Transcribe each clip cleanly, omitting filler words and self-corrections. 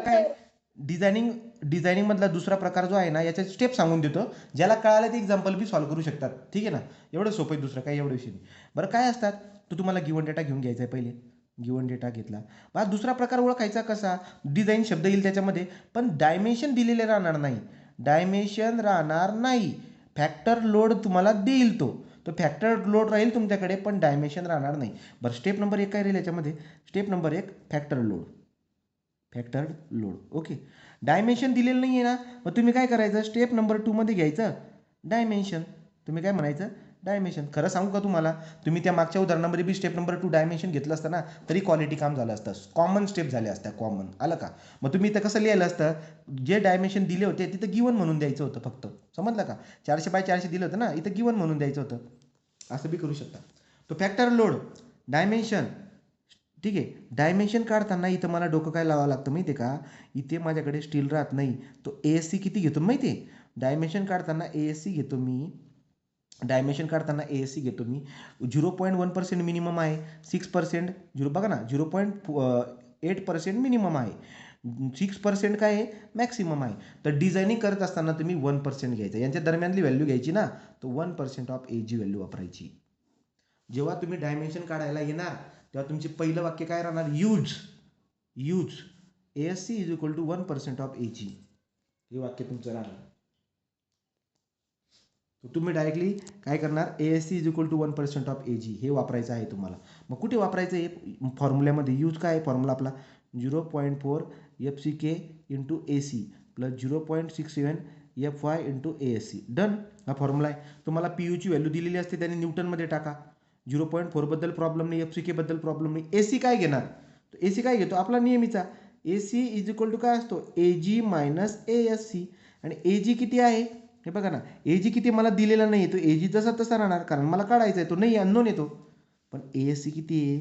काय डिझायनिंग मधला दुसरा प्रकार जो आहे ना, याच्या स्टेप सांगून देतो. ज्याला कळालं ते एक्झाम्पल बी सॉल्व्ह करू शकतात. ठीक आहे ना, एवढं सोपं आहे, दुसरं काही एवढं विषय नाही. बरं काय असतात, तर तुम्हाला गिवन डेटा घेऊन घ्यायचा आहे. पहिले गिवन डेटा घेतला, बा दुसरा प्रकार ओळखायचा कसा, डिझाईन शब्द येईल त्याच्यामध्ये, पण डायमेन्शन दिलेले राहणार नाही. डायमेन्शन राहणार नाही. फॅक्टर लोड तुम्हाला देईल तो फॅक्टर लोड राहील तुमच्याकडे, पण डायमेन्शन राहणार नाही. बरं स्टेप नंबर 1 काय राहील याच्यामध्ये, step number 1 factor load. Okay, dimension दिलेलं नाही आहे ना, मग तुम्ही काय करायचं, स्टेप नंबर 2 मध्ये घ्यायचं डायमेन्शन. तुम्ही काय म्हणायचं, डायमेन्शन. खरं सांगू का तुम्हाला, तुम्ही त्या मागच्या उदाहरणामध्ये बी स्टेप नंबर 2 डायमेन्शन घेतलं असतं ना, तरी क्वालिटी काम झालं असतं. कॉमन स्टेप झाल्या असत्या, कॉमन आलं का. मग तुम्ही इथं कसं लिहिलं असतं, जे डायमेन्शन दिले होते तिथं गिवन म्हणून द्यायचं होतं फक्त. समजलं का, 400 बाय 400 दिलं होतं ना, इथं गिवन म्हणून द्यायचं होतं. असं बी करू शकता. तो फॅक्टर लोड, डायमेन्शन. ठीक आहे, डायमेन्शन काढताना इथं मला डोकं काय लावावं लागतं माहिती आहे का, इथे माझ्याकडे स्टील राहत नाही. तो ASC किती घेतो माहिती आहे, डायमेन्शन काढताना ASC घेतो मी. डायमेन्शन काढताना ASC घेतो मी. 0.1% मिनिमम आहे, 6% बघा ना, 0.8% मिनिमम आहे, 6% काय आहे, मॅक्सिमम आहे. तर डिझायनिंग करत असताना तुम्ही 1% घ्यायचं, यांच्या दरम्यानली व्हॅल्यू घ्यायची ना, तर 1% ऑफ AG व्हॅल्यू वापरायची. जेव्हा तुम्ही डायमेन्शन काढायला येणार, तेव्हा तुमचे पहिलं वाक्य काय राहणार, use ASC is equal to 1% of AG. हे वाक्य तुमचं राहणार. तुम्ही डायरेक्टली काय करणार, ASC is equal to 1% of AG हे वापरायचं आहे तुम्हाला. मग कुठे वापरायचं आहे, फॉर्म्युल्यामध्ये. यूज काय आहे फॉर्म्युला आपला, 0.4 FCK into AC plus 0.67 FY into ASC. Done, हा फॉर्म्युला आहे. तुम्हाला PUची व्हॅल्यू दिलेली असते, त्याने न्यूटनमध्ये टाका. 0.4 बद्दल प्रॉब्लेम नाही, FCK बद्दल प्रॉब्लेम नाही. AC काय घेणार, तर AC काय घेतो आपला नेहमीचा, AC इज इक्वल टू काय असतो, AG मायनस ASC. आणि AG किती आहे, हे बघा ना, AG किती मला दिलेला नाही, तो AG जसा तसा राहणार, कारण मला काढायचा आहे, तो नाही अननोन येतो. पण ASC किती आहे,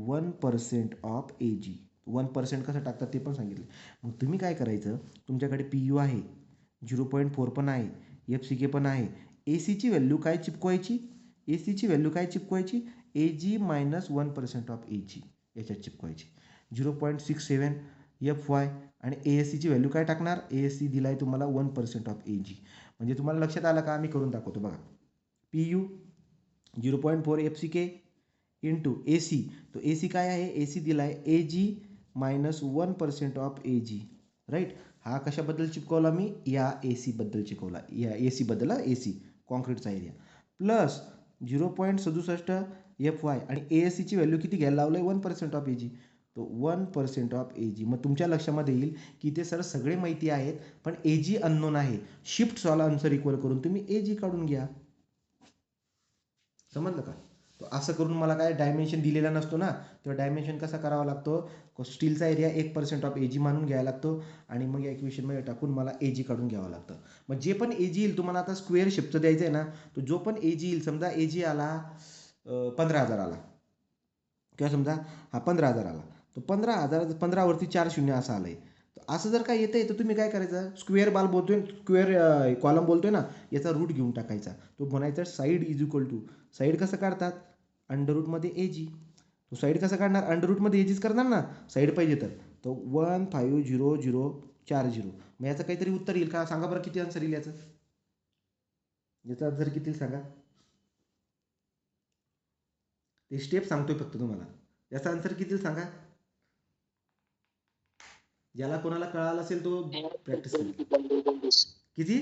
1% ऑफ AG. 1% कसं टाकतात ते पण सांगितलं. मग तुम्ही काय करायचं, तुमच्याकडे PU आहे, 0.4 पण आहे, FCK पण आहे. ACची व्हॅल्यू काय चिपकवायची, ACची व्हॅल्यू काय चिपकवायची, AG मायनस 1% ऑफ AG याच्यात चिपकवायची. 0.67 FY. आणि ASCची व्हॅल्यू काय टाकणार, ASC दिलाय तुम्हाला 1% ऑफ AG. म्हणजे तुम्हाला लक्षात आलं का, मी करून दाखवतो बघा. PU 0.4 FCK into AC. तो AC काय आहे, AC दिलाय AG minus 1% of AG. Right, हा कशाबद्दल चिपकवला मी, या AC बद्दल चिपकवला, या AC बद्दल, AC कॉन्क्रीटचा एरिया. Plus 0.67 FY. आणि ASCची व्हॅल्यू किती घ्यायला लावलंय, 1% ऑफ AG. तो 1% ऑफ AG. मग तुमच्या लक्षामध्ये येईल की ते सगळे माहिती आहेत, पण AG अननोन आहे. शिफ्ट सॉल्व आन्सर इक्वल करून तुम्ही AG काढून घ्या. समजलं का. तो असं करून मला काय, डायमेन्शन दिलेला नसतो ना, तेव्हा डायमेन्शन कसा करावा लागतो, स्टीलचा एरिया 1% ऑफ AG मानून घ्यायला लागतो, आणि मग या इक्वेशनमध्ये टाकून मला AG काढून घ्यावं लागतं. मग जे पण AG येईल तुम्हाला, आता स्क्वेअर शिफ्टचं द्यायचं आहे ना, तो जो पण AG येईल, समजा AG आला 15,000 आला, किंवा समजा हा 15,000 आला, तो 15,000 15वरती 4 शून्य असं आलंय. असं जर काय येतंय, तर तुम्ही काय करायचं, स्क्वेअर बाल बोलतोय, स्क्वेअर कॉलम बोलतोय ना, याचा रूट घेऊन टाकायचा. तो म्हणायचा side is equal to, side कसं काढतात, अंडर रूटमध्ये AG. तो साईड कसं काढणार, अंडर रूटमध्ये AGच करणार ना, साईड पाहिजे तर. तो 150,040. मग याचं काहीतरी उत्तर येईल का, सांगा बरं किती आन्सर येईल याचं, याचा आन्सर किती येईल सांगा. ते स्टेप सांगतोय फक्त तुम्हाला, याचा आन्सर किती येईल सांगा. ज्याला कोणाला कळालं असेल तो प्रॅक्टिस करेल. किती,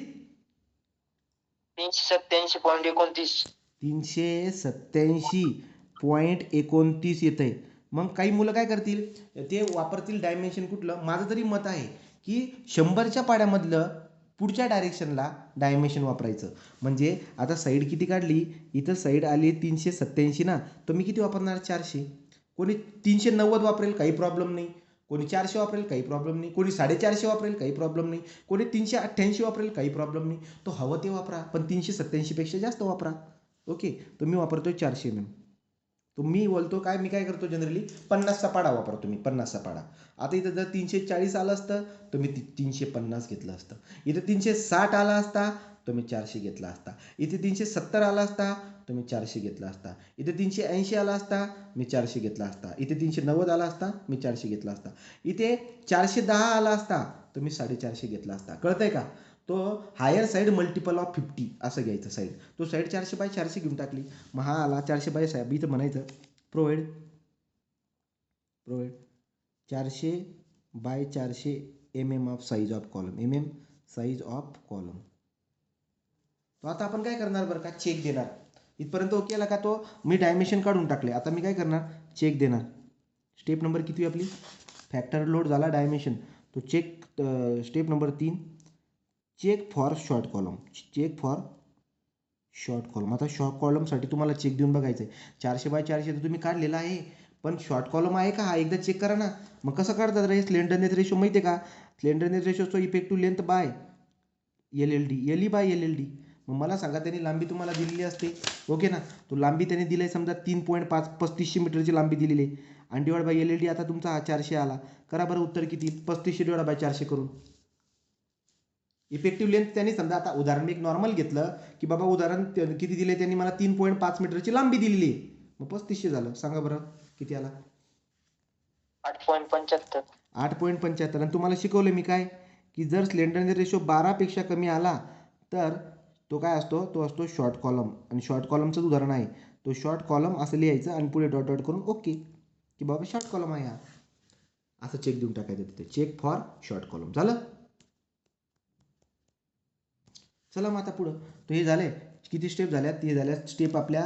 387.29. 387.29 येत आहे. मग काही मुलं काय करतील, ते वापरतील डायमेन्शन कुठलं, माझं तरी मत आहे की 100च्या पाड्यामधलं पुढच्या डायरेक्शनला डायमेन्शन वापरायचं. म्हणजे आता साईड किती काढली, इथं साईड आली 387 ना, तर मी किती वापरणार, 400. कोणी 390 वापरेल, काही प्रॉब्लेम नाही. कोणी 400 वापरेल, काही प्रॉब्लेम नाही. कोणी 450 वापरेल, काही प्रॉब्लेम नाही. कोणी 388 वापरेल, काही प्रॉब्लेम नाही. तो हवं ते वापरा, पण 387 पेक्षा जास्त वापरा. ओके, तर मी वापरतोय 400 mm. तो मी बोलतो काय, मी काय करतो जनरली 50चा पाडा वापरतो मी, 50चा पाडा. आता इथं जर 340 आलं असतं, तर मी 350 घेतलं असतं. इथं 360 आला असता, तर मी 400 घेतला असता. इथे 370 आला असता, तुम्ही 400 घेतला असता. इथे 380 आला असता, मी 400 घेतला असता. इथे 390 आला असता, मी 400 घेतला असता. इथे 410 आला असता तर मी 450 घेतला असता. कळतंय का? तो हायर साईड मल्टिपल ऑफ 50 असं घ्यायचं साईड. तो साईड 400/400 घेऊन टाकली. मग हा आला 400/साहेब इथं म्हणायचं provide 400/400 mm of size of column. mm size of column. तो आता आपण काय करणार बरं का, चेक देणार. इथपर्यंत ओके आला का? तो मी डायमेन्शन काढून टाकले. आता मी काय करणार, चेक देणार. स्टेप नंबर किती आपली, फॅक्टर लोड झाला, डायमेन्शन. तो check step number 3, check for short column. Check for short column. आता शॉर्ट कॉलमसाठी तुम्हाला चेक देऊन बघायचं आहे. 400/400 तर तुम्ही काढलेला आहे, पण शॉर्ट कॉलम आहे का हा एकदा चेक करा ना. मग कसं काढतात रे, स्लेंडरनेस रेशो माहिती आहे का? स्लेंडरनेस रेशोचा effective length by LLD, LE/LLD. मग मला सांगा त्यांनी लांबी तुम्हाला दिलेली असते, ओके ना. तो लांबी त्याने दिली आहे समजा 3.5 3500 मीटरची लांबी दिलेली आहे आणि डिवाइड बाय LLD. आता तुमचा हा 400 आला. करा बरं उत्तर किती, 3500 / 400 करून. इफेक्टिव्ह लेंथ त्यांनी समजा, आता उदाहरण मी एक नॉर्मल घेतलं की बाबा उदाहरण किती दिले त्यांनी मला, 3.5 मीटरची लांबी दिलेली आहे. मग 3500 झालं. सांगा बरं किती आला? 8.75. 8.75. आणि तुम्हाला शिकवलं मी काय, की जर स्लेंडरनेस रेशो 12 पेक्षा कमी आला तर तो काय असतो, तो असतो शॉर्ट कॉलम. आणि शॉर्ट कॉलमचं उदाहरण आहे तो शॉर्ट कॉलम असं लिहायचं आणि पुढे डॉट डॉट करून ओके की बाबा शॉर्ट कॉलम आहे हा, असं चेक देऊन टाकायचं तिथे. चेक फॉर शॉर्ट कॉलम झालं. चला मग आता पुढं. तो हे झाले किती स्टेप झाल्यात, ते झाल्यात स्टेप आपल्या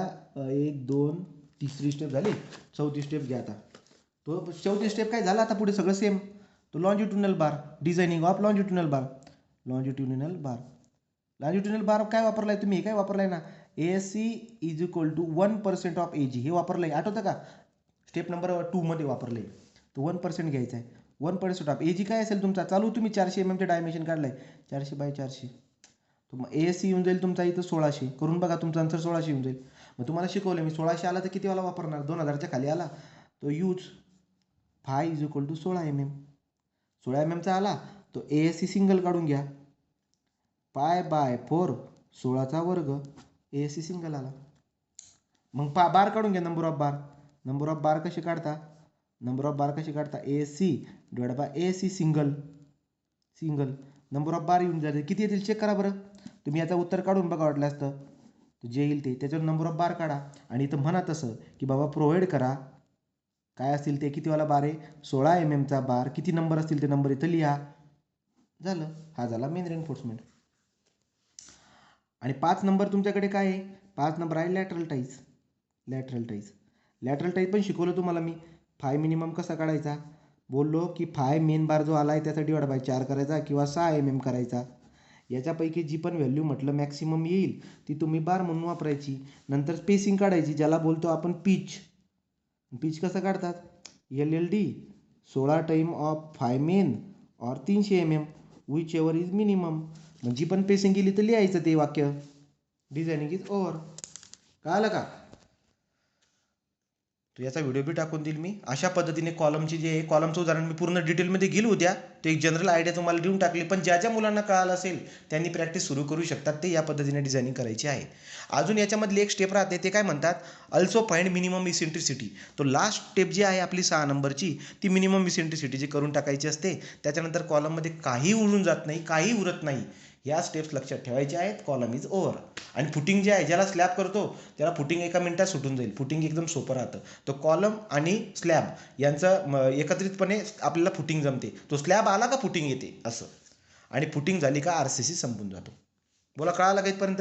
1 2 तिसरी स्टेप झाली. चौथी स्टेप घ्या आता. तो चौथी स्टेप काय झाला, आता पुढे सगळं सेम. तो longitudinal bar, designing of longitudinal bar. Longitudinal bar, longitudinal bar काय वापरलाय तुम्ही, हे काय वापरलाय ना, ASC = 1% ऑफ AG हे वापरलंय, आठवतं का? स्टेप नंबर 2 मध्ये वापरलंय. तो 1% घ्यायचा आहे. 1% ऑफ AG काय असेल तुमचा, चालू तुम्ही 400 mm चे डायमेन्शन काढलाय, 400/400. मग ASC येऊन जाईल तुमचा इथं 1600. करून बघा, तुमचा आन्सर 1600 येऊन जाईल. मग तुम्हाला शिकवलं मी, 1600 आला तर किती वाला वापरणार, 2000च्या खाली आला तो यूज फाय = 16 mm. 16 mm चा आला तो ASC सिंगल काढून घ्या. π/4 16चा वर्ग ASC सिंगल आला. मग बार काढून घ्या, number of bar. Number of बार कसे काढता, नंबर ऑफ बार कसे काढता, ASC / ASC single. Number of बार येऊन जाते. किती येतील चेक करा बरं. तुम्ही याचं उत्तर काढून बघा वाटलं असतं, जे येईल ते त्याच्यावर नंबर ऑफ बार काढा आणि इथं म्हणा तसं की बाबा प्रोव्हाइड करा काय असतील ते, कितीवाला बार आहे, 16 mm चा बार, किती नंबर असतील ते नंबर इथं लिहा. झालं. हा झाला मेन रेन्फोर्समेंट. आणि 5 नंबर तुमच्याकडे काय आहे, 5 नंबर आहे लॅटरल टाईज. लॅटरल टाईज पण शिकवलं तुम्हाला मी. फाय मिनिमम कसा काढायचा, बोललो की फाय मेन बार जो आला आहे त्याचा /4 करायचा किंवा 6 mm करायचा. याच्यापैकी जी पण व्हॅल्यू म्हटलं मॅक्सिमम येईल ती तुम्ही बार म्हणून वापरायची. नंतर स्पेसिंग काढायची, ज्याला बोलतो आपण पिच. पिच कसं काढतात, LLD 16 time of five main और 300 mm which ever is minimum. मग जी पण पेसिंग केली तर लिहायचं ते वाक्य, डिझायनिंग इज ओव्हर. कळालं का? तो याचा व्हिडिओ बी टाकून देईल मी. अशा पद्धतीने कॉलमची जे आहे, कॉलमचं उदाहरण मी पूर्ण डिटेलमध्ये गेलो उद्या, तो एक जनरल आयडिया तुम्हाला देऊन टाकली. पण ज्या ज्या मुलांना कळालं असेल त्यांनी प्रॅक्टिस सुरू करू शकतात, ते या पद्धतीने डिझायनिंग करायची आहे. अजून याच्यामधली एक स्टेप राहते, ते काय म्हणतात, अल्सो फाइंड मिनिमम इसेंट्रिसिटी. तो लास्ट स्टेप जी आहे आपली 6 नंबरची, ती मिनिमम इसेंट्रिसिटी जी करून टाकायची असते. त्याच्यानंतर कॉलममध्ये काही उरून जात नाही, काही उरत नाही. या स्टेप्स लक्षात ठेवायच्या आहेत. Column is over. आणि फुटिंग जे आहे, ज्याला स्लॅब करतो त्याला फुटिंग 1 मिनिटात सुटून जाईल. फुटिंग एकदम सोपं राहतं. तो कॉलम आणि स्लॅब यांचं एकत्रितपणे आपल्याला फुटिंग जमते. तो स्लॅब आला का फुटिंग येते असं, आणि फुटिंग झाली का RCC संपून जातो. बोला, कळालं का इथपर्यंत?